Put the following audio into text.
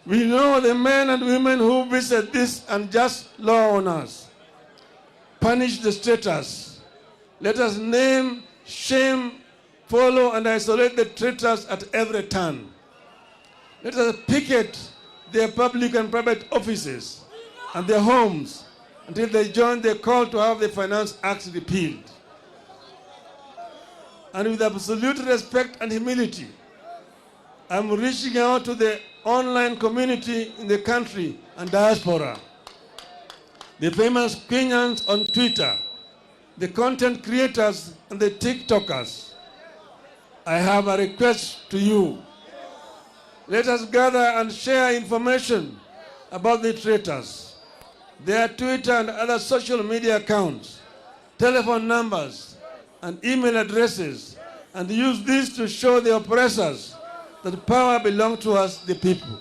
We know the men and women who visit these unjust law owners. Punish the traitors. Let us name, shame, follow, and isolate the traitors at every turn. Let us picket their public and private offices and their homes until they join the call to have the Finance Act repealed. And with absolute respect and humility, I'm reaching out to the online community in the country and diaspora, the famous Kenyans on Twitter, the content creators and the TikTokers. I have a request to you. Let us gather and share information about the traitors, their Twitter and other social media accounts, telephone numbers, and email addresses, and use this to show the oppressors that power belongs to us, the people.